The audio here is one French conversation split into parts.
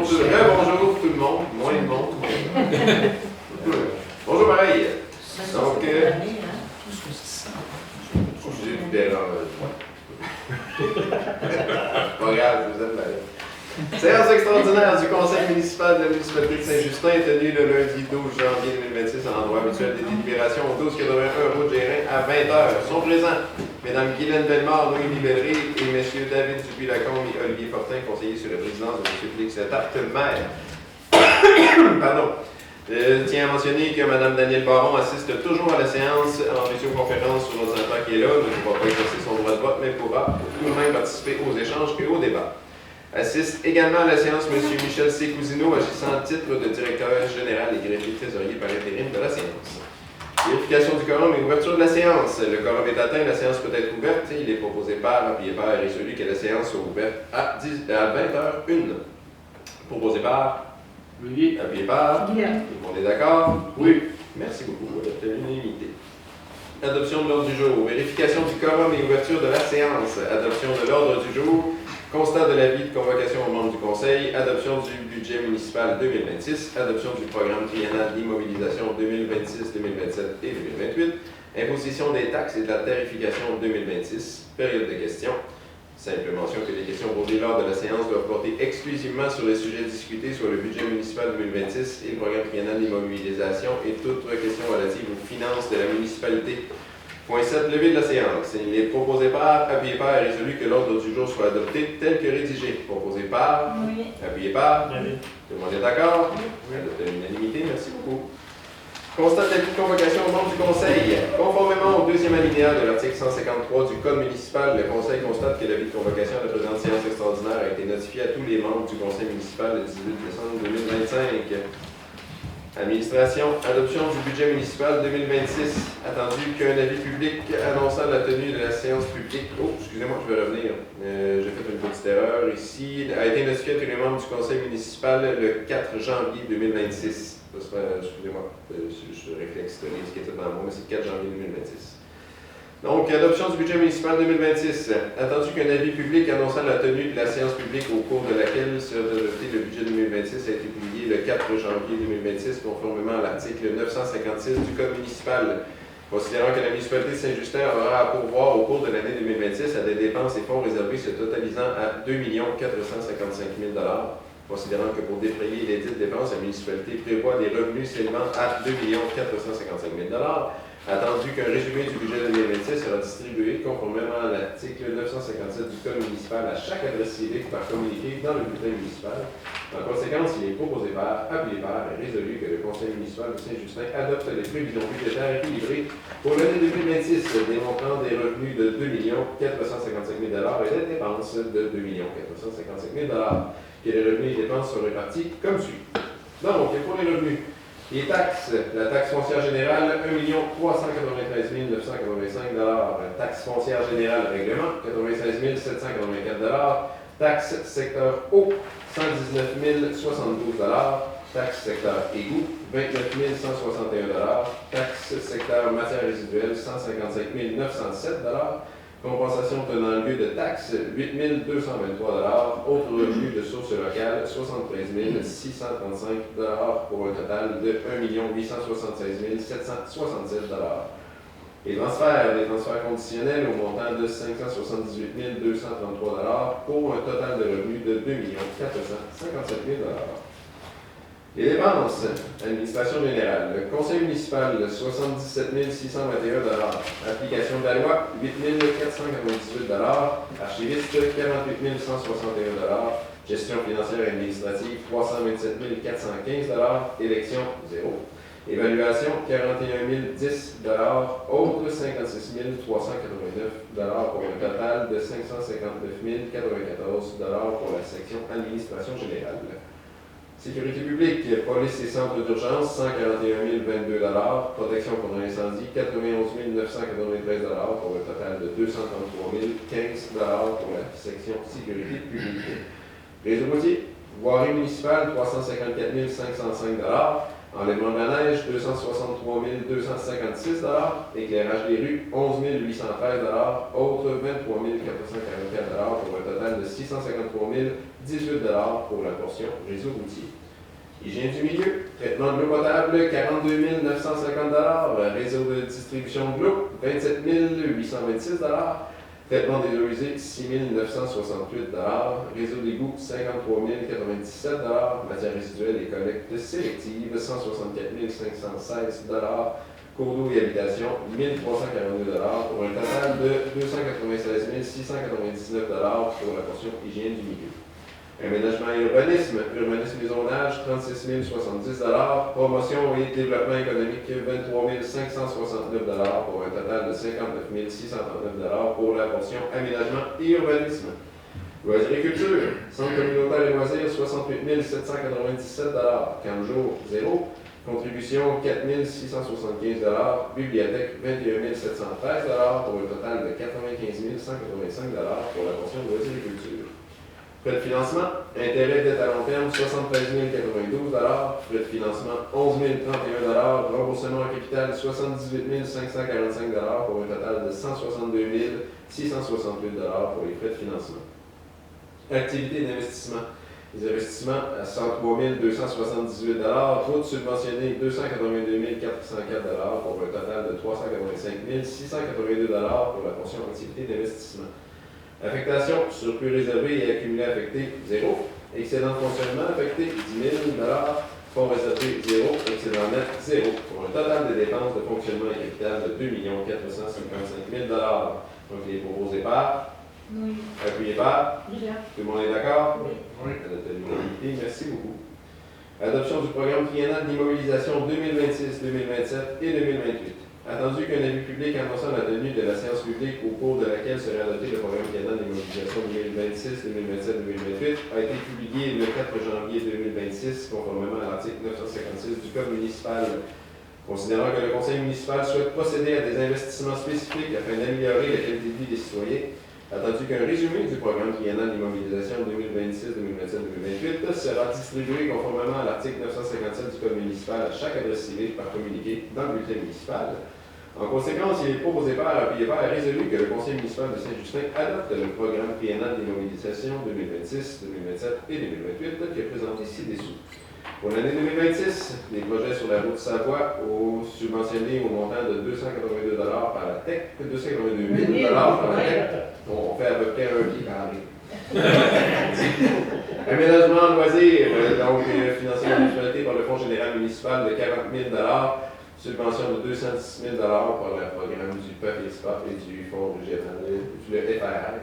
Bonjour tout le monde, moins de monde. Bonjour pareil. Donc, j'ai eu des erreurs. Pas grave, je vous aime la séance extraordinaire du Conseil municipal de la municipalité de Saint-Justin tenue le lundi 12 janvier 2026 à l'endroit habituel des délibérations au 1281 route Gérin à 20h. Sont présents Mesdames Guylaine Bellemare, Noémie Bellerive et Messieurs David Dupuis-Lacombe et Olivier Fortin, conseillers sur la présidence de M. Félix Letarte, maire. Pardon. Je tiens à mentionner que Mme Danielle Baron assiste toujours à la séance en visioconférence sur l'ordinateur qui est là, ne pourra pas exercer son droit de vote, mais pourra tout de même participer aux échanges et aux débats. Assiste également à la séance M. Michel C. Cousineau, agissant en titre de directeur général et greffier trésorier par intérim de la séance. Vérification du quorum et ouverture de la séance. Le quorum est atteint, la séance peut être ouverte. Il est proposé par, appuyé par et résolu que la séance soit ouverte à 20h01. Proposé par, oui. Appuyé par, oui. Tout le monde est d'accord? Oui. Merci beaucoup. L'unanimité. Adoption de l'ordre du jour. Vérification du quorum et ouverture de la séance. Adoption de l'ordre du jour. Constat de l'avis de convocation aux membres du Conseil, adoption du budget municipal 2026, adoption du programme triennal d'immobilisation 2026, 2027 et 2028, imposition des taxes et de la tarification 2026, période de questions. Simple mention que les questions posées lors de la séance doivent porter exclusivement sur les sujets discutés sur le budget municipal 2026 et le programme triennal d'immobilisation et toute question relative aux finances de la municipalité. Point 7, levée de la séance. Il est proposé par, appuyé par et résolu que l'ordre du jour soit adopté tel que rédigé. Proposé par, oui. Appuyé par, Oui. Tout le monde est d'accord? Oui. Adopté à l'unanimité, merci beaucoup. Constat d'avis de convocation aux membres du Conseil. Conformément au deuxième alinéa de l'article 153 du Code municipal, le Conseil constate que l'avis de convocation à la présente séance extraordinaire a été notifié à tous les membres du Conseil municipal le 18 décembre 2025. Administration, adoption du budget municipal 2026. Attendu qu'un avis public annonçant la tenue de la séance publique. Oh, excusez-moi, je vais revenir. J'ai fait une petite erreur ici. A été notifié à tous les membres du conseil municipal le 4 janvier 2026. Excusez-moi, je réflexe ce qui était dans moi, mais c'est le 4 janvier 2026. Donc, adoption du budget municipal 2026. Attendu qu'un avis public annonçant la tenue de la séance publique au cours de laquelle sera adopté le budget 2026 a été publié le 4 janvier 2026, conformément à l'article 956 du Code municipal. Considérant que la municipalité de Saint-Justin aura à pourvoir au cours de l'année 2026 à des dépenses et fonds réservés se totalisant à 2 455 000 $, considérant que pour défrayer les dites dépenses, la municipalité prévoit des revenus s'élevant à 2 455 000 $, attendu qu'un résumé du budget 2026 sera distribué conformément à l'article 957 du Code municipal à chaque adresse civique par communiqué dans le bulletin municipal. En conséquence, il est proposé par, appuyé par et résolu que le Conseil municipal de Saint-Justin adopte les prévisions budgétaires équilibrées pour l'année 2026, démontrant des revenus de 2 455 000 $ et des dépenses de 2 455 000 $. Que les revenus et dépenses sont répartis comme suit. Donc, pour les revenus, les taxes, la taxe foncière générale, 1 393 985 $. Taxe foncière générale règlement, 96 784 $. Taxe secteur eau, 119 072 $. Taxe secteur égout, 29 161 $. Taxe secteur matière résiduelle, 155 907 $. Compensation tenant lieu de taxes, 8 223 $. Autres revenus de sources locales, 73 635 $ pour un total de 1 876 767 $. Les transferts conditionnels au montant de 578 233 $ pour un total de revenus de 2 457 000 $. Les dépenses, administration générale, le conseil municipal, 77 621 $. Application de la loi, 8 498 $. Archiviste, 48 161 $. Gestion financière et administrative, 327 415 $. Élection, 0. Évaluation, 41 010 $. Autres, 56 389 $ pour un total de 559 094 $ pour la section administration générale. Sécurité publique, police et centres d'urgence, 141 022 $. Protection contre l'incendie, 91 993 $ pour un total de 233 015 $ pour la section sécurité publique. Réseau routier, voirie municipale, 354 505 $. Enlèvement de la neige, 263 256 éclairage des rues, 11 813 autres, 23 444 pour un total de 653 018 pour la portion réseau routier. Hygiène du milieu, traitement de l'eau potable, 42 950 réseau de distribution de l'eau, 27 826 traitement des eaux usées, 6 968 réseau d'égout, 53 097 matière résiduelle et collecte sélective, 164 516 cours d'eau et habitation, 1 342 pour un total de 296 699 pour la portion hygiène du milieu. Aménagement et urbanisme, urbanisme et zonage, 36 070 promotion et développement économique, 23 569 pour un total de 59 639 pour la portion aménagement et urbanisme. Loisirs et culture, centre communautaire et loisirs, 68 797 camp jour 0, contribution 4 675 bibliothèque 21 713 pour un total de 95 185 pour la portion loisirs et culture. Frais de financement, intérêt dette à long terme, 73 092 frais de financement, 11 031 remboursement en capital, 78 545 pour un total de 162 668 pour les frais de financement. Activités d'investissement. Les investissements à 103 278 routes subventionnées, 282 404 pour un total de 385 682 pour la portion activité d'investissement. Affectation, surplus réservé et accumulé affecté, 0. Excédent de fonctionnement affecté, 10 000 fonds réservé, 0. Excédent net, 0. Pour un total de dépenses de fonctionnement et capital de 2 455 000 Donc, les proposés par? Oui. Appuyé par? Oui. Tout le monde est d'accord? Oui. À notre unanimité, merci beaucoup. Adoption du programme triennal d'immobilisation 2026, 2027 et 2028. Attendu qu'un avis public annonçant la tenue de la séance publique au cours de laquelle serait adopté le programme triennal d'immobilisation 2026, 2027, 2028 a été publié le 4 janvier 2026, conformément à l'article 956 du Code municipal. Considérant que le Conseil municipal souhaite procéder à des investissements spécifiques afin d'améliorer la qualité de vie des citoyens, attendu qu'un résumé du programme triennal d'immobilisation 2026, 2027, 2028 sera distribué conformément à l'article 957 du Code municipal à chaque adresse civile par communiqué dans le bulletin municipal. En conséquence, il est proposé par appuyé par a résolu que le Conseil municipal de Saint-Justin adopte le programme triennal d'immobilisation 2026, 2027 et 2028 qui est présenté ci-dessous. Pour l'année 2026, des projets sur la route Savoie subventionnés au montant de 282 par la TEC, 282 000 par la TEC. On fait à peu près un pied carré. Aménagement loisirs, financé par la municipalité par le Fonds général municipal de 40 000 subvention de 210 000 pour le programme du PEF et du Fonds régional, le FRR,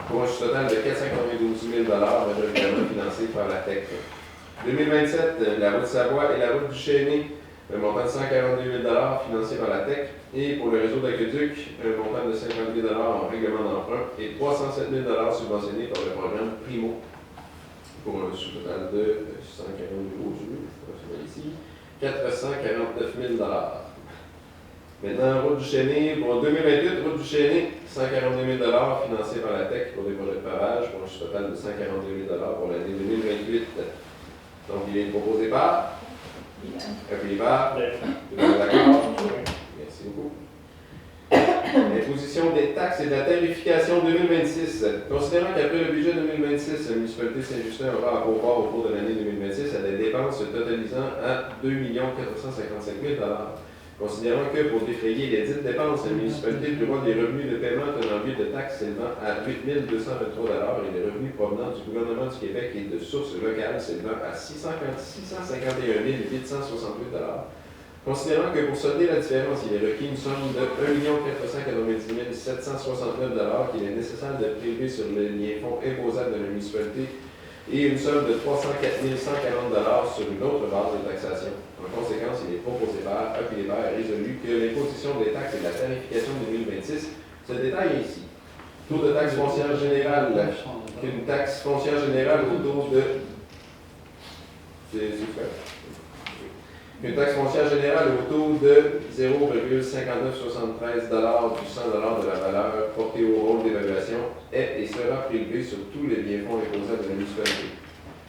pour un total de 492 000 majoritairement financé par la TEC. 2027, la route Savoie et la route du Chénet, un montant de 142 000 financé par la TEC, et pour le réseau d'aqueduc, un montant de 50 000 en règlement d'emprunt et 307 000 subventionnés par le programme Primo, pour un sous-total de 449 000 Maintenant, route du Chénet, pour 2028, route du Chénet, 142 000 financés par la TEC pour des projets de pavage, pour un total de 142 000 pour l'année 2028. Donc, il est proposé par? Appuyé par? Tout le monde est d'accord? Merci beaucoup. Imposition des taxes et de la tarification 2026. Considérant qu'après le budget 2026, la municipalité de Saint-Justin aura à pourvoir au cours de l'année 2026 à des dépenses totalisant à 2 455 000 Considérant que pour défrayer les dites dépenses, la municipalité prévoit des revenus de paiement tenant lieu de taxes s'élevant à 8 223 et des revenus provenant du gouvernement du Québec et de sources locales s'élevant à 651 868 Considérant que pour solder la différence, il est requis une somme de 1 490 769 qu'il est nécessaire de prélever sur le lien fonds imposable de la municipalité et une somme de 304 140 sur une autre base de taxation. En conséquence, il est proposé par appuyé par et résolu que l'imposition des taxes et de la tarification 2026 se détaille ainsi. Taux de taxe foncière générale, une taxe foncière générale autour de... Une taxe foncière générale au taux de 0,5973 du 100 de la valeur portée au rôle d'évaluation est et sera prélevée sur tous les biens-fonds imposables de la municipalité.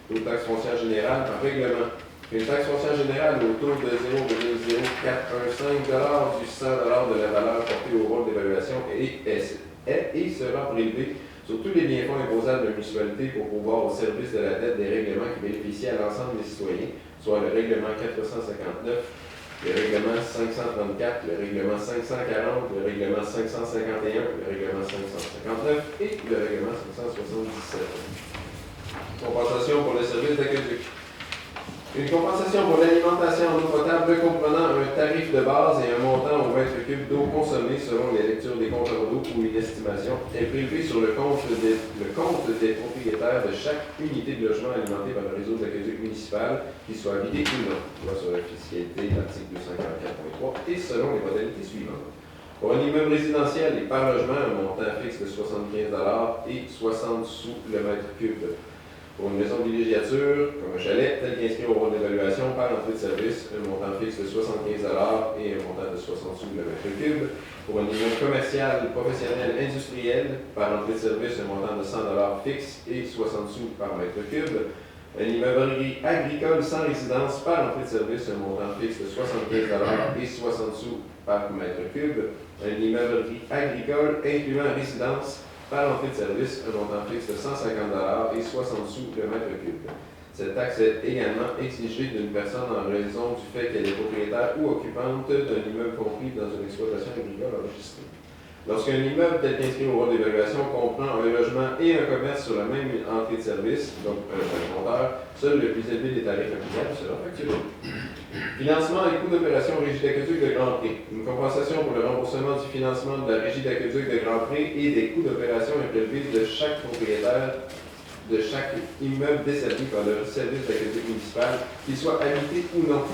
Taux de taxe foncière générale par règlement. Une taxe foncière générale au taux de 0,0415 du 100 de la valeur portée au rôle d'évaluation et sera prélevée sur tous les biens-fonds imposables de municipalité pour pouvoir au service de la dette des règlements qui bénéficient à l'ensemble des citoyens, soit le règlement 459, le règlement 534, le règlement 540, le règlement 551, le règlement 559 et le règlement 577. Compensation pour le service d'aqueduc. Une compensation pour l'alimentation en eau potable comprenant un tarif de base et un montant au mètre cube d'eau consommée selon les lectures des compteurs d'eau ou une estimation est prélevée sur le compte des propriétaires de chaque unité de logement alimenté par le réseau d'aqueduc municipal, qu'il soit habité ou non, sur la fiscalité, l'article 244.3, et selon les modalités suivantes. Pour un immeuble résidentiel et par logement, un montant fixe de 75 et 60 sous le mètre cube. Pour une maison de villégiature, comme un chalet, tel qu'inscrit au rôle d'évaluation par entrée de service, un montant fixe de 75 et un montant de 60 sous le mètre cube. Pour un immeuble commercial, professionnel, industriel, par entrée de service, un montant de 100 fixe et 60 sous par mètre cube. Un immeuble agricole sans résidence, par entrée de service, un montant fixe de 75 et 60 sous par mètre cube. Un immeuble agricole incluant résidence, par entrée de service, un montant fixe de 150 et 60 sous le mètre cube. Cette taxe est également exigée d'une personne en raison du fait qu'elle est propriétaire ou occupante d'un immeuble compris dans une exploitation agricole enregistrée. Lorsqu'un immeuble tel qu'inscrit au rôle d'évaluation comprend un logement et un commerce sur la même entrée de service, donc un compteur, seul le plus élevé des tarifs applicables sera facturé. Financement et coûts d'opération Régie d'aqueduc de Grand Pré. Une compensation pour le remboursement du financement de la Régie d'aqueduc de Grand Pré et des coûts d'opération est prélevée de chaque propriétaire de chaque immeuble desservi par le service d'aqueduc municipal, qu'il soit habité ou non.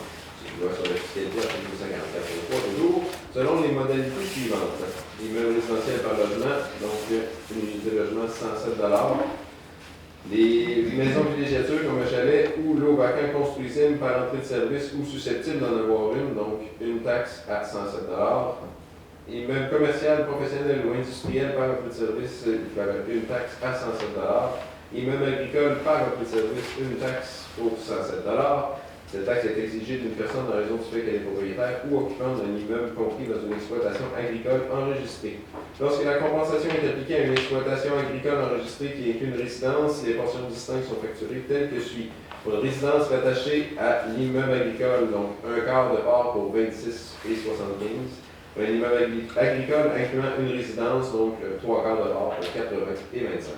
Sur la fiscalité article 244.3 toujours, selon les modalités suivantes. Immeuble résidentiel par logement, donc une unité de logement 107 les maisons de villégiature comme un chalet ou l'eau vacant construisible par entrée de service ou susceptible d'en avoir une, donc une taxe à 107 Immeuble commercial, professionnel ou industriel par entrée de service, une taxe à 107 Immeuble agricole par entrée de service, une taxe pour 107 Cette taxe est exigée d'une personne en raison du fait qu'elle est propriétaire ou occupante d'un immeuble compris dans une exploitation agricole enregistrée. Lorsque la compensation est appliquée à une exploitation agricole enregistrée qui inclut une résidence, les portions distinctes sont facturées telles que suit. Pour une résidence rattachée à l'immeuble agricole, donc un quart de part pour 26 et 75. Un immeuble agricole incluant une résidence, donc trois quarts de part pour 80 et 25.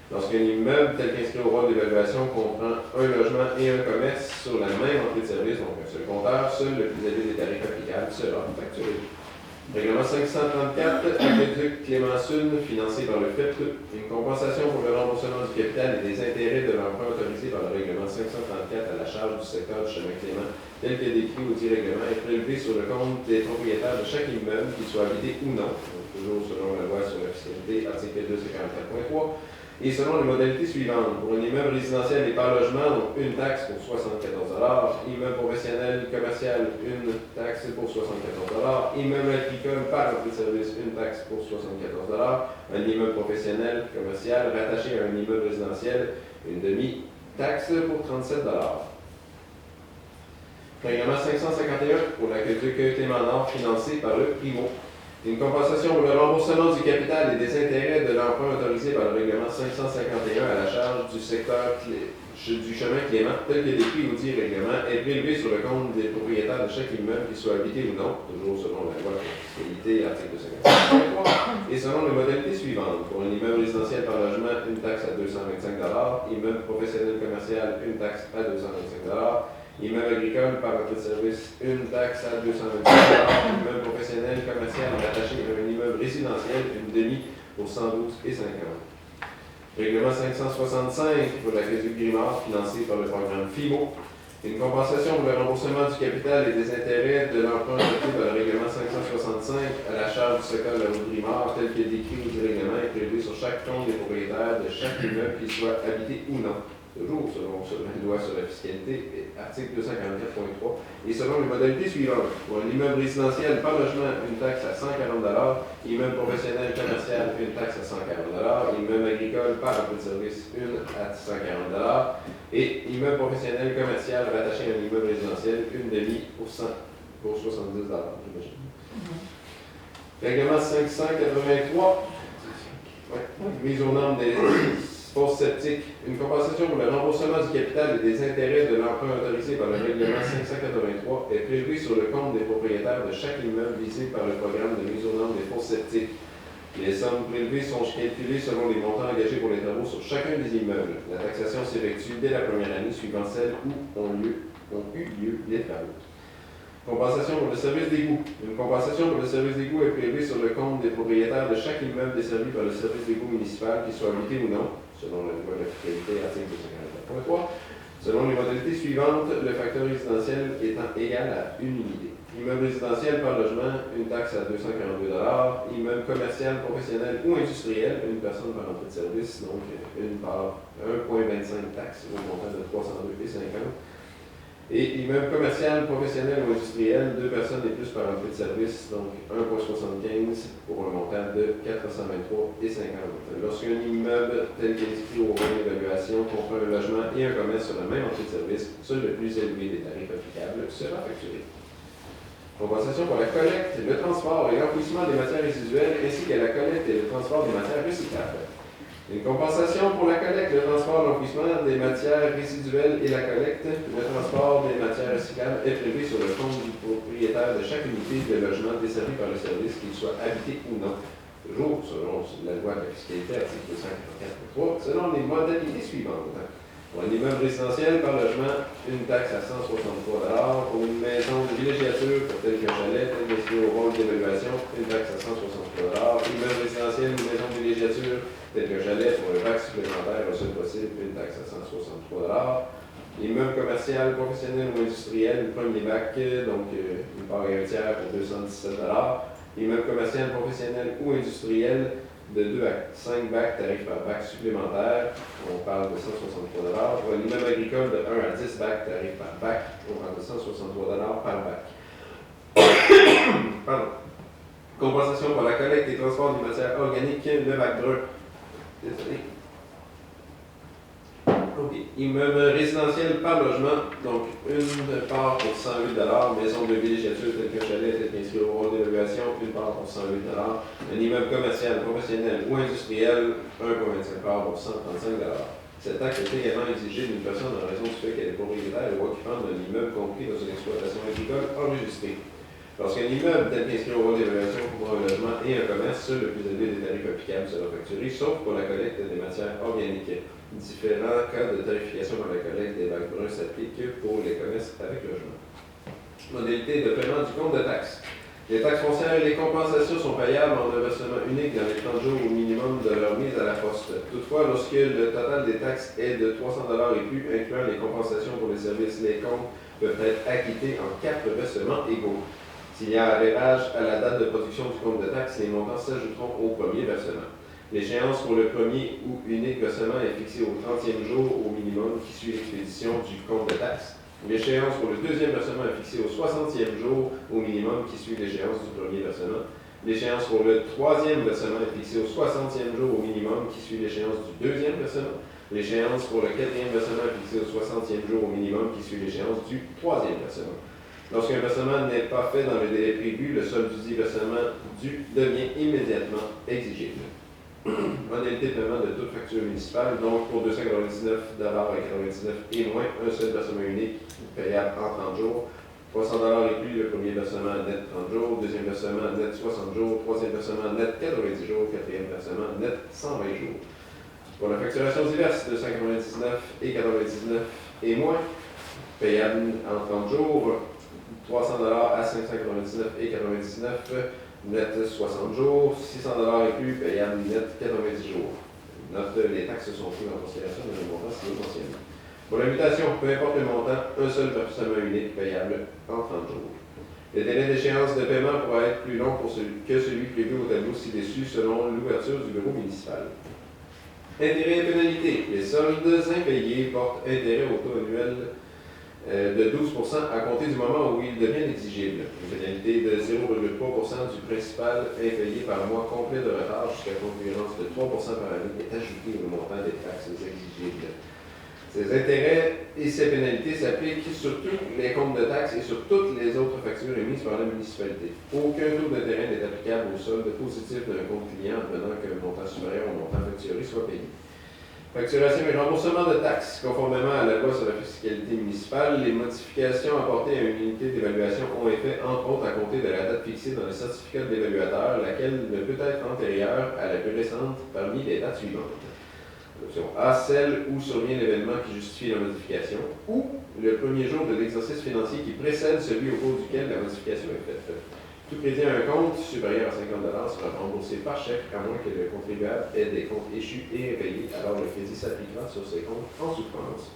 Lorsqu'un immeuble tel qu'inscrit au rôle d'évaluation comprend un logement et un commerce sur la même entrée de service, donc un seul compteur, seul le plus élevé des tarifs applicables sera facturé. Règlement 534, aqueduc Clément Sud, financé par le FEP, une compensation pour le remboursement du capital et des intérêts de l'emprunt autorisé par le règlement 534 à la charge du secteur du chemin Clément, tel que décrit au dit règlement, est prélevé sur le compte des propriétaires de chaque immeuble, qu'il soit habité ou non, donc toujours selon la loi sur la fiscalité, article 244.3, et selon les modalités suivantes. Pour un immeuble résidentiel et par logement, donc une taxe pour 74 immeuble professionnel commercial, une taxe pour 74 immeuble agricole par entrée de service, une taxe pour 74 un immeuble professionnel commercial rattaché à un immeuble résidentiel, une demi-taxe pour 37 Règlement 551 pour l'aqueduc Clément Nord financé par le Primo. Une compensation pour le remboursement du capital et des intérêts de l'emprunt autorisé par le règlement 551 à la charge du secteur du chemin Clément, tel que décrit au dit règlement, est prélevé sur le compte des propriétaires de chaque immeuble, qu'il soit habité ou non, toujours selon la loi de fiscalité, article 253, et selon les modalités suivantes. Pour un immeuble résidentiel par logement, une taxe à 225 immeuble professionnel commercial, une taxe à 225 immeuble agricole par entrée de service, une taxe à 225 immeuble professionnel commercial rattaché à un immeuble résidentiel, une demi pour 112 et 50. Règlement 565 pour l'aqueduc Grimard, financé par le programme FIMO. Une compensation pour le remboursement du capital et des intérêts de l'emprunt adopté par le règlement 565 à la charge du secteur de la route Grimard, tel que décrit au règlement, est prélevé sur chaque compte des propriétaires de chaque immeuble, qu'il soit habité ou non. toujours selon la loi sur la fiscalité, article 244.3, et selon les modalités suivantes. Pour un immeuble résidentiel par logement, une taxe à 140 immeuble professionnel commercial, une taxe à 140 immeuble agricole par emploi de service, une à 140 et immeuble professionnel commercial rattaché à un immeuble résidentiel, une demi pour 70 j'imagine. Règlement 583, mise aux normes des fosses septiques, une compensation pour le remboursement du capital et des intérêts de l'emprunt autorisé par le règlement 583 est prélevée sur le compte des propriétaires de chaque immeuble visé par le programme de mise aux normes des fosses septiques. Les sommes prélevées sont calculées selon les montants engagés pour les travaux sur chacun des immeubles. La taxation s'effectue dès la première année suivant celle où ont eu lieu les travaux. Compensation pour le service d'égout. Une compensation pour le service d'égout est prélevée sur le compte des propriétaires de chaque immeuble desservi par le service d'égout municipal, qu'il soit habité ou non, selon la loi de la fiscalité, article 244.3, selon les modalités suivantes, le facteur résidentiel étant égal à une unité. Immeuble résidentiel par logement, une taxe à 242 immeuble commercial, professionnel ou industriel, une personne par entrée de service, donc une part 1,25 taxe au montant de 302,50 et immeuble commercial, professionnel ou industriel, deux personnes et plus par entrée de service, donc 1,75 pour un montant de 423,50. Lorsqu'un immeuble tel qu'inscrit au rang d'évaluation comprend un logement et un commerce sur la même entrée de service, seul le plus élevé des tarifs applicables sera facturé. Compensation pour la collecte, le transport et l'enfouissement des matières résiduelles, ainsi que la collecte et le transport des matières recyclables. Une compensation pour la collecte, le transport, l'enfouissement des matières résiduelles et la collecte, le transport des matières recyclables est prévu sur le compte du propriétaire de chaque unité de logement desservi par le service, qu'il soit habité ou non. Toujours selon la loi de la fiscalité, article 244.3, selon les modalités suivantes. Pour un immeuble résidentiel par logement, une taxe à 163 pour une maison de villégiature, tel qu'un chalet, tel qu'inscrit au rôle d'évaluation, une taxe à 163 immeuble résidentiel ou maison de villégiature, tel qu'un chalet pour un bac supplémentaire au seul possible, une taxe à 163 immeuble commercial, professionnel ou industriel, le premier bac, donc une part et un tiers pour 217 immeuble commercial, professionnel ou industriel, de 2 à 5 bacs, tarif par bac supplémentaire, on parle de 163 pour un immeuble agricole de 1 à 10 bacs, tarif par bac, on parle de 163 par bac. Pardon. Compensation pour la collecte et transport des matières organiques, le bac brun. Désolé. OK. Immeuble résidentiel par logement, donc une part pour 108 maison de villégiature tel qu'un chalet, tel qu'inscrit au rôle d'évaluation, une part pour 108 un immeuble commercial, professionnel ou industriel, 1,25 pour 135 Cette taxe est également exigée d'une personne en raison du fait qu'elle est propriétaire ou occupante d'un immeuble compris dans une exploitation agricole enregistrée. Lorsqu'un immeuble tel qu'inscrit au rôle d'évaluation comprend un logement et un commerce, seul le plus élevé des tarifs applicables sera facturé, sauf pour la collecte des matières organiques. Différents cas de tarification dans la collecte des bacs bruns s'appliquent pour les commerces avec logement. Modalité de paiement du compte de taxes. Les taxes foncières et les compensations sont payables en un versement unique dans les 30 jours au minimum de leur mise à la poste. Toutefois, lorsque le total des taxes est de 300 et plus, incluant les compensations pour les services, les comptes peuvent être acquittés en 4 versements égaux. S'il y a arrêtage à la date de production du compte de taxes, les montants s'ajouteront au premier versement. L'échéance pour le premier ou unique versement est fixée au 30e jour au minimum qui suit l'expédition du compte de taxes. L'échéance pour le deuxième versement est fixée au 60e jour au minimum qui suit l'échéance du premier versement. L'échéance pour le troisième versement est fixée au 60e jour au minimum qui suit l'échéance du deuxième versement. L'échéance pour le quatrième versement est fixée au 60e jour au minimum qui suit l'échéance du troisième versement. Lorsqu'un versement n'est pas fait dans le délai prévu, le solde du dit versement dû devient immédiatement exigible. Modalité de paiement de toute facture municipale, donc pour 299 et moins, un seul versement unique payable en 30 jours, 300 et plus le premier versement net 30 jours, deuxième versement net 60 jours, troisième versement net 90 jours, quatrième versement net 120 jours. Pour la facturation diverse, 299 et moins, payable en 30 jours, 300 à 599 et 99, net 60 jours, 600 et plus, payable net 90 jours. Note, les taxes sont prises en considération dans le montant signé mentionné. Pour l'invitation, peu importe le montant, un seul versement unique payable en 30 jours. Le délai d'échéance de paiement pourra être plus long que celui prévu au tableau ci-dessus selon l'ouverture du bureau municipal. Intérêts et pénalités. Les soldes impayés portent intérêt au taux annuel de 12% à compter du moment où ils deviennent exigibles. Une pénalité de 0,3% du principal impayé par mois complet de retard jusqu'à concurrence de 3% par année est ajoutée au montant des taxes exigibles. Ces intérêts et ces pénalités s'appliquent sur tous les comptes de taxes et sur toutes les autres factures émises par la municipalité. Aucun taux d'intérêt n'est applicable au solde positif d'un compte client advenant qu'un montant supérieur au montant facturé soit payé. Facturation et remboursement de taxes. Conformément à la loi sur la fiscalité municipale, les modifications apportées à une unité d'évaluation ont effet, entre autres, à compter de la date fixée dans le certificat de l'évaluateur, laquelle ne peut être antérieure à la plus récente parmi les dates suivantes. Option A, celle où survient l'événement qui justifie la modification, ou le premier jour de l'exercice financier qui précède celui au cours duquel la modification est faite. Tout crédit à un compte supérieur à 50 $ sera remboursé par chèque, à moins que le contribuable ait des comptes échus et éveillés, alors le crédit s'appliquera sur ces comptes en souffrance.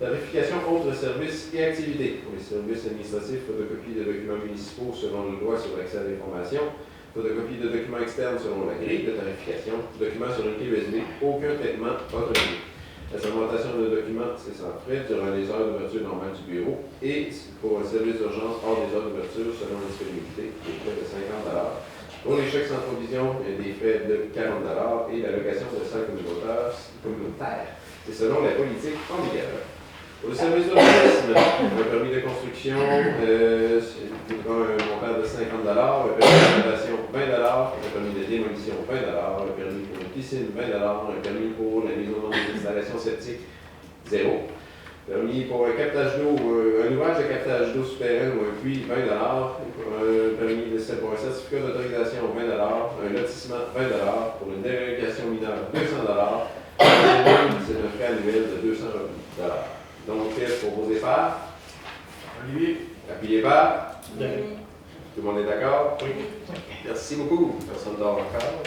Tarification autres services et activités. Pour les services administratifs, photocopie de documents municipaux selon la loi sur l'accès à l'information, photocopie de documents externes selon la grille de tarification, documents sur une clé USB, aucun traitement autorisé. La segmentation de documents, c'est sans frais durant les heures d'ouverture normales du bureau et pour un service d'urgence hors des heures d'ouverture selon la disponibilité, des frais de 50 $. Pour les chèques sans provision, il y a des frais de 40 $ et l'allocation de salles communautaires, c'est selon la politique en vigueur. Pour le service d'urbanisme, le permis de construction coûtera un montant de 50 $, le permis d'installation 20 $, le permis de démolition 20 $, le permis pour une piscine 20 $, le permis pour la mise au monde des installations septiques 0 $, permis pour un captage d'eau, un ouvrage de captage d'eau souterraine ou un puits 20 $, un permis pour un certificat d'autorisation 20 $, un lotissement 20 $, pour une dérogation mineure 200 $, c'est un frais annuel de 200 $. Donc, proposé par Olivier, appuyé par Tout le monde est d'accord? Oui. Merci beaucoup. Personne dort encore.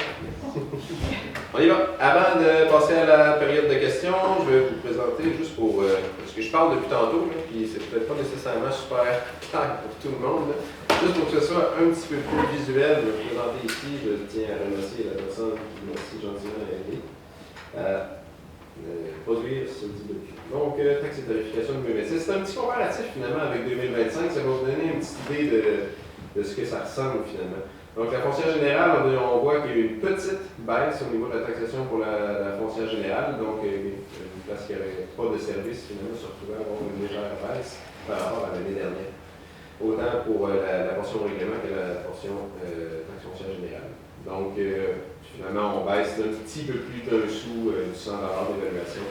On y va. Avant de passer à la période de questions, je vais vous présenter juste pour parce que je parle depuis tantôt, là, puis c'est peut-être pas nécessairement super clair pour tout le monde. Là. Juste pour que ce soit un petit peu plus visuel, je vais vous présenter ici. Je tiens à remercier la personne qui m'a si gentiment aidé. Produire ce dit document. Donc, taxe et tarification de 2026. C'est un petit comparatif finalement avec 2025. Ça va vous donner une petite idée de ce que ça ressemble finalement. Donc, la foncière générale, on voit qu'il y a eu une petite baisse au niveau de la taxation pour la foncière générale. Donc, parce qu'il n'y avait pas de service, finalement, se retrouvait à avoir une légère baisse par rapport à l'année dernière. Autant pour la portion règlement que la portion taxe foncière générale. Donc, finalement, on baisse d'un petit peu plus d'un sou du 100 $ d'évaluation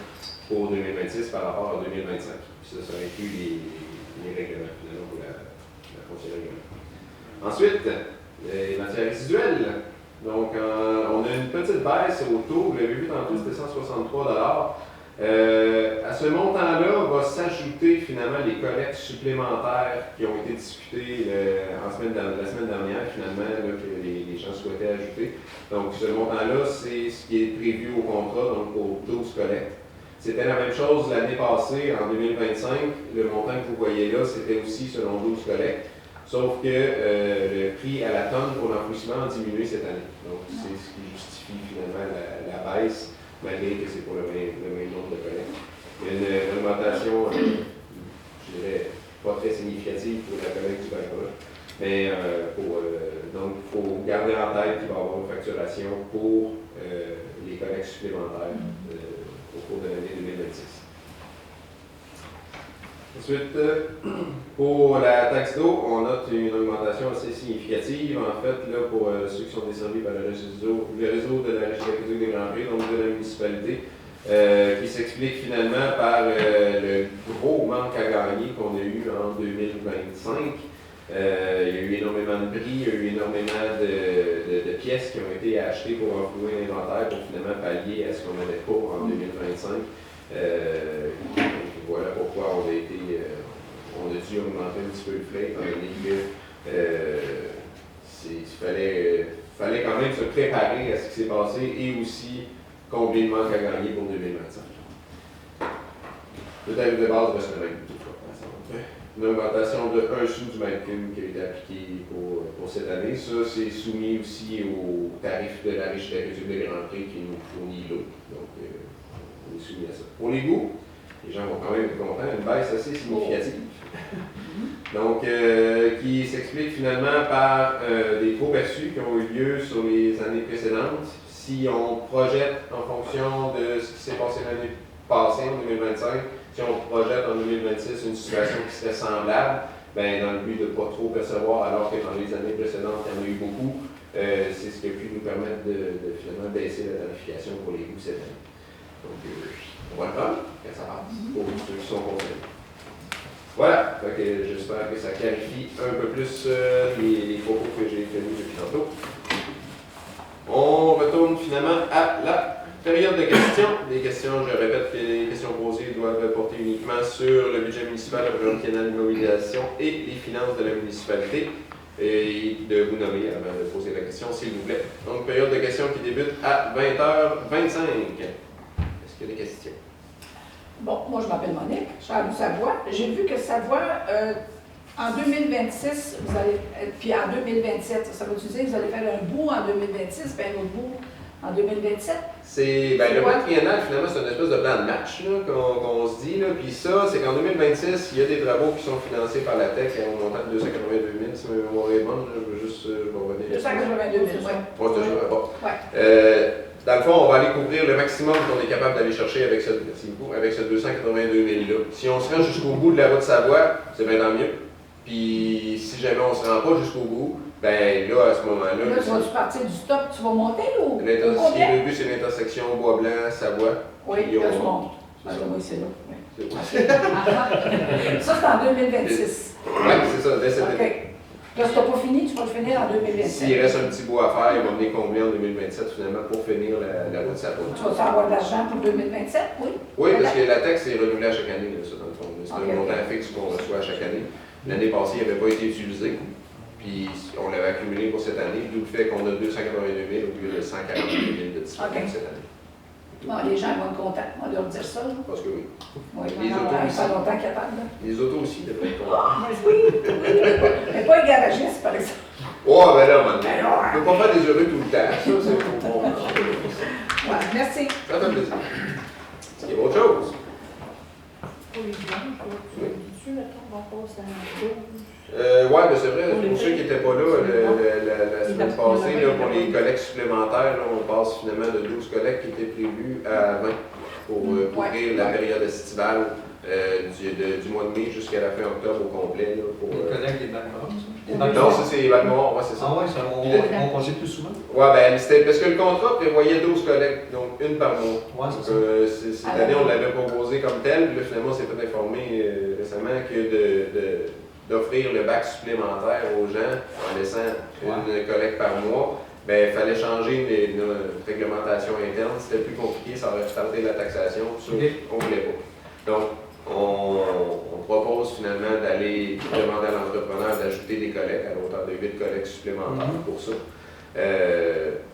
pour 2026 par rapport à 2025. Puis ça inclut les règlements, finalement, pour la foncière règlement. Ensuite, les matières résiduelles. Donc, on a une petite baisse au taux. Vous l'avez vu tantôt, c'était 163 $. À ce montant-là, va s'ajouter finalement les collectes supplémentaires qui ont été discutées la semaine dernière, finalement, là, que les gens souhaitaient ajouter. Donc, ce montant-là, c'est ce qui est prévu au contrat, donc pour 12 collectes. C'était la même chose l'année passée, en 2025. Le montant que vous voyez là, c'était aussi selon 12 collectes. Sauf que le prix à la tonne pour l'enfouissement a diminué cette année. Donc, c'est ce qui justifie finalement la baisse, malgré que c'est pour le même nombre de collectes. Il y a une augmentation, je dirais, pas très significative pour la collecte du background. Mais donc, il faut garder en tête qu'il va y avoir une facturation pour les collectes supplémentaires au cours de l'année 2026. Ensuite, pour la taxe d'eau, on note une augmentation assez significative. En fait, là, pour ceux qui sont desservis par le réseau de la Régie aquatique des Grands Prix, donc de la municipalité, qui s'explique finalement par le gros manque à gagner qu'on a eu en 2025. Il y a eu énormément de prix, il y a eu énormément de pièces qui ont été achetées pour enflouer l'inventaire pour finalement pallier à ce qu'on n'avait pas en 2025. Voilà pourquoi on a dû augmenter un petit peu le frais, étant donné qu'il fallait quand même se préparer à ce qui s'est passé et aussi combien de manque à gagner pour 2025. Le tarif de base reste le même toutefois. Une augmentation de 1 sou du mètre cube qui a été appliquée pour cette année. Ça, c'est soumis aussi au tarif de la Régie aquatique des Grands Prix qui nous fournit l'eau. Donc, soumis à ça. Pour les goûts, les gens vont quand même être contents, une baisse assez significative. Donc, qui s'explique finalement par des taux perçus qui ont eu lieu sur les années précédentes. Si on projette en fonction de ce qui s'est passé l'année passée, en 2025, si on projette en 2026 une situation qui serait semblable, ben, dans le but de ne pas trop percevoir, alors que dans les années précédentes, il y en a eu beaucoup, c'est ce qui a pu nous permettre de finalement baisser la tarification pour les goûts cette année. Donc, on va le prendre quand ça passe, pour ceux qui sont concernés. Voilà, j'espère que ça clarifie un peu plus les propos que j'ai tenus depuis tantôt. On retourne finalement à la période de questions. Les questions, je répète que les questions posées doivent porter uniquement sur le budget municipal, la période triennale d'immobilisation et les finances de la municipalité. Et de vous nommer avant de poser la question, s'il vous plaît. Donc, période de questions qui débute à 20h25. Est-ce qu'il y a des questions? Bon, moi je m'appelle Monique, je suis à Savoie. J'ai vu que Savoie, en 2026, vous allez, puis en 2027, ça veut dire que vous allez faire un bout en 2026, puis un autre bout en 2027? C'est, ben, le plan triennal, finalement, c'est une espèce de plan de match qu'on se dit. Là. Puis ça, c'est qu'en 2026, il y a des travaux qui sont financés par la TEC au montant de 282 000, si ma mémoire est bonne. Je veux juste revenir. 282 000, oui. Bon, c'est toujours bon. Ouais. Dans le fond, on va aller couvrir le maximum qu'on est capable d'aller chercher avec ce 282 000-là. Si on se rend jusqu'au bout de la route Savoie, c'est bien tant mieux. Puis si jamais on ne se rend pas jusqu'au bout, ben là, à ce moment-là... Là, tu vas partir du stop, tu vas monter ou ce qui est le but, c'est l'intersection Bois-Blanc-Savoie. Oui, là, je monte. Ah, oui, c'est là. Oui. Ça, c'est en 2026. Oui, c'est ça, dès cette année. Là, si tu n'as pas fini, tu vas le finir en 2027. S'il reste un petit bout à faire, il va venir combler en 2027 finalement pour finir la route Savoie. Tu vas avoir de l'argent pour 2027, oui? Oui, parce que la taxe est renouvelée à chaque année, là, ça, dans le fond. C'est un montant fixe qu'on reçoit à chaque année. L'année passée, il n'avait pas été utilisé. Puis on l'avait accumulé pour cette année, d'où le fait qu'on a 282 000 au lieu de 142 000 de disponibles cette année. Bon, les gens vont être contents, on va leur dire ça. Là. Parce que oui. Oui, les autos pas aussi. longtemps capables. Les autos aussi devraient être contents. Oui, mais pas les garagistes, par exemple. Oh, ben là, maintenant, on ne peut pas faire des heureux tout le temps. Ça, c'est bon. Ouais, merci. Ça fait plaisir. Il y a autre chose? Pour les blanches, tu mettons, on va passer à Ouais, mais c'est vrai, pour ceux qui n'étaient pas là la semaine passée, là, pour les collectes supplémentaires, là, on passe finalement de 12 collectes qui étaient prévues à 20 pour couvrir la période estivale du mois de mai jusqu'à la fin octobre au complet. Là, pour, les collègues des bacs noirs, non, ça c'est les bacs noirs, ouais, c'est ça. Ah ouais, ça, on conduit plus souvent? Ouais, ben c'était parce que le contrat prévoyait 12 collectes, donc une par mois. Ouais, c'est ça. Cette année, on l'avait proposé comme tel, puis là, finalement, on s'est fait informer récemment que d'offrir le bac supplémentaire aux gens en laissant une collecte par mois, ben, il fallait changer notre réglementation interne. C'était plus compliqué, ça aurait retardé la taxation. Ça, on ne voulait pas. Donc, on propose finalement d'aller demander à l'entrepreneur d'ajouter des collectes à l'auteur de 8 collectes supplémentaires pour ça.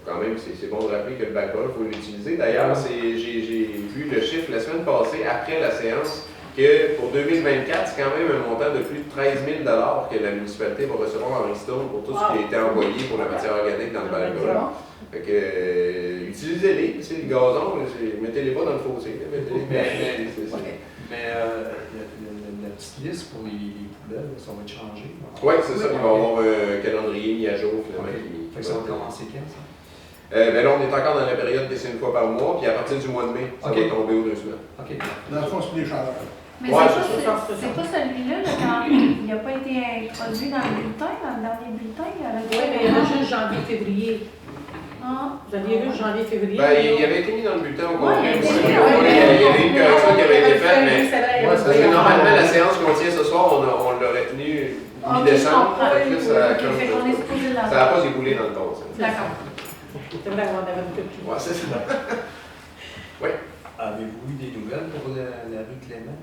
Quand même, c'est bon de rappeler que le backball, il faut l'utiliser. D'ailleurs, j'ai vu le chiffre la semaine passée, après la séance, que pour 2024, c'est quand même un montant de plus de 13 000 que la municipalité va recevoir en ristourne pour tout ce qui a été envoyé pour la matière organique dans le backball. Fait que, utilisez-les, c'est le gazon, mettez-les pas dans le fossé. Mais la petite liste pour les poubelles, ça va être changé. Oui, c'est ça. Il va y avoir un calendrier mis à jour finalement. Fait que ça va commencer quand, ça? Ben là, on est encore dans la période que c'est une fois par mois, puis à partir du mois de mai, ça va tomber aux 2 semaines. OK. Dans le fond, c'est les chaleurs. Mais Ouais, c'est pas celui-là, quand il n'a pas été introduit dans le bulletin, dans le dernier bulletin. Oui, mais il y en a juste janvier-février. Ah. Vous aviez vu janvier-février? Ben, il avait été mis dans le bulletin au complet. Ouais, Il y avait une correction qui avait été faite, mais parce que c'est normalement, la séance qu'on tient ce soir, on l'aurait tenue mi-décembre. Ça n'a pas éboulé dans le temps. D'accord. C'est vrai, on avait une petite. Ouais, c'est ça. Oui. Avez-vous eu des nouvelles pour la rue Clément?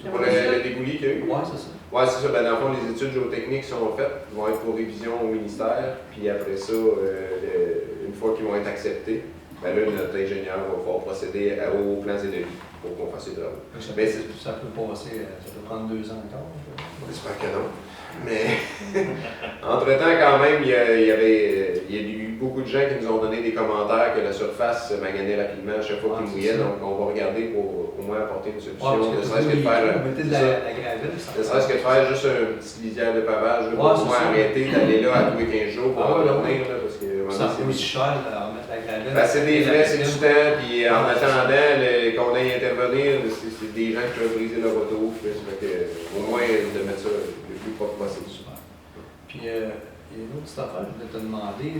Pour le déboulis qu'il y a eu? Oui, c'est ça. Oui, c'est ça. Ben, dans le fond, les études géotechniques sont faites, vont être pour révision au ministère, puis après ça, une fois qu'ils vont être acceptés, ben là, notre ingénieur va pouvoir procéder aux plans et devis. pour qu'on fasse les travaux. Ça, Mais ça peut passer, ça peut prendre 2 ans encore. J'espère que non. Mais entre-temps, quand même, il y a eu beaucoup de gens qui nous ont donné des commentaires que la surface se maganait rapidement à chaque fois qu'il mouillait. Donc, on va regarder pour au moins apporter une solution. Ne serait-ce que de faire la gravelle, ne serait-ce que de faire juste une petite lisière de pavage là, pour au moins arrêter d'aller là à tous les 15 jours pour en revenir. Là, parce que, ça coûte aussi cher à remettre la gravelle. Ben, c'est des frais, c'est du temps, puis en attendant qu'on aille intervenir, c'est des gens qui peuvent briser leur auto. Fait que, au moins de mettre ça le plus propre possible. Puis, il y a une autre petite affaire, je voulais te demander,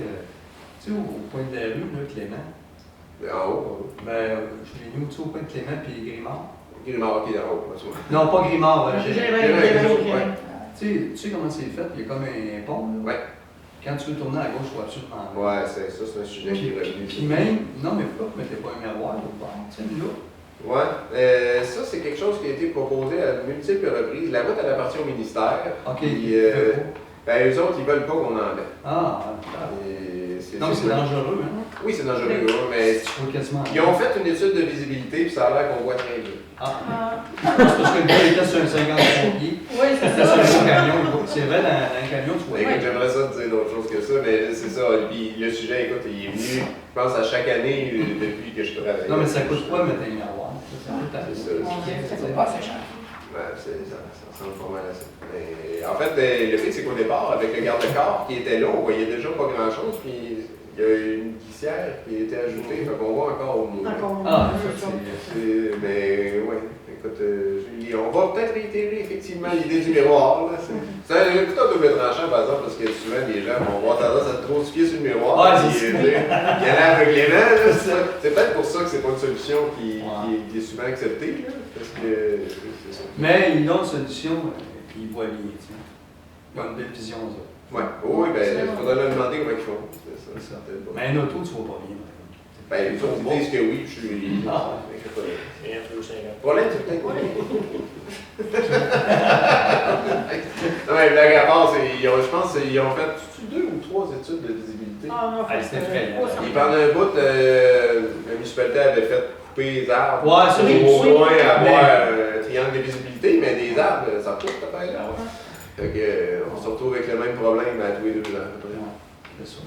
tu sais, au coin de la rue, là, Clément. En haut, Ben, je l'ai mis au coin de Clément puis Grimard. Grimard qui est en haut, moi, Non, pas Grimard, J'ai ouais. Tu sais comment c'est fait? Il y a comme un pont, là. Ouais. Quand tu veux tourner à gauche ou absolument. Ouais, c'est ça, c'est un sujet qui est revenu. Puis même, non, mais pourquoi vous ne mettez pas un miroir au bord? Tu sais, là. Ouais, ça c'est quelque chose qui a été proposé à de multiples reprises. La route, elle appartient au ministère. OK. Puis, ben, eux autres, ils veulent pas qu'on en mette. Ah, non, mais c'est dangereux, hein? Oui, c'est dangereux, mais Tu vois quasiment. ils ont fait une étude de visibilité, puis ça a l'air qu'on voit très bien. Ah. C'est parce que le gars était sur un 53 pieds. Oui, c'est C'était ça. sur un camion. C'est vrai, dans un camion, tu vois. Écoute, j'aimerais ça te dire d'autres choses que ça, mais c'est ça. Puis le sujet, écoute, il est venu, je pense, à chaque année depuis que je travaille. Non, mais ça coûte quoi mettre un miroir? C'est ça. Ça coûte pas assez cher. Ouais, ça ressemble pas mal à ça. Mais, en fait, le fait, c'est qu'au départ, avec le garde-corps qui était là, on voyait déjà pas grand-chose, puis il y a une glissière qui a été ajoutée, donc on voit encore au moins. Ah, Mais, ouais, écoute, on va peut-être réitérer effectivement l'idée du miroir. C'est un couteau à double tranchant, par exemple, parce que souvent, les gens vont avoir tendance à trop se fier sur le miroir. Ouais, puis, c'est ça. il y en a aveuglément, là. C'est peut-être pour ça que c'est pas une solution qui est souvent acceptée, là, parce que c'est ça. Mais ils ont une solution, ils voient bien, tu sais. Ils ont une belle vision, ça. Ouais, oui, ben, il faudra leur demander comment ils font. C'est ça. Peut-être pas. Mais un auto, tu vois pas bien. Ben, les autres, ils disent que oui, je suis. Ah. Le problème, c'est peut-être. Non, mais blague à part, je pense qu'ils ont fait 2 ou 3 études de visibilité. C'était effrayant. Et pendant un bout, la municipalité avait fait couper les arbres. Ouais, ça, j'ai Au vu. moins avoir un triangle de visibilité, mais des arbres, ça pousse peut-être. Fait que, on se retrouve avec le même problème à tous les 2 ans. À peu près. C'est ça.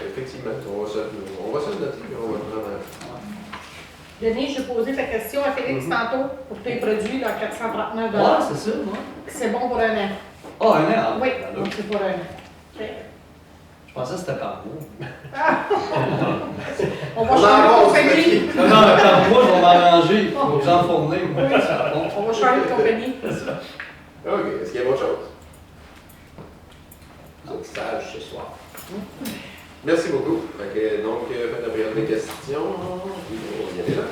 Effectivement, on va se le noter, puis on va le prendre. Denis, j'ai posé ta question à Félix tantôt pour tes produits là, 439 $. Ouais, c'est ça, moi. C'est bon pour un an. Ah, un an? Oui, donc c'est pour un an. OK. Je pensais que c'était par mois. On va changer de compagnie. Non, mais par mois, je vais m'arranger. Je vais vous enfourner, moi. On va changer de compagnie. Ok, est-ce qu'il y a autre chose? Vous êtes sage ce soir. Merci beaucoup. Donc, faites la période des questions. On y est là.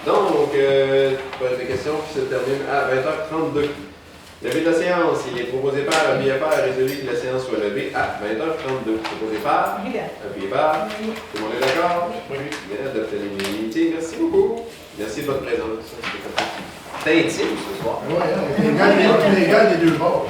Donc, période des questions qui se termine à 20h32. Levé de la séance, il est proposé par appuyé par résolu que la séance soit levée à 20h32. Proposé par appuyé par. Tout le monde est d'accord? Oui. Bien, adopté l'unanimité. Merci beaucoup. Merci de votre présence. C'était intime ce soir. Ouais, les gars des deux bords.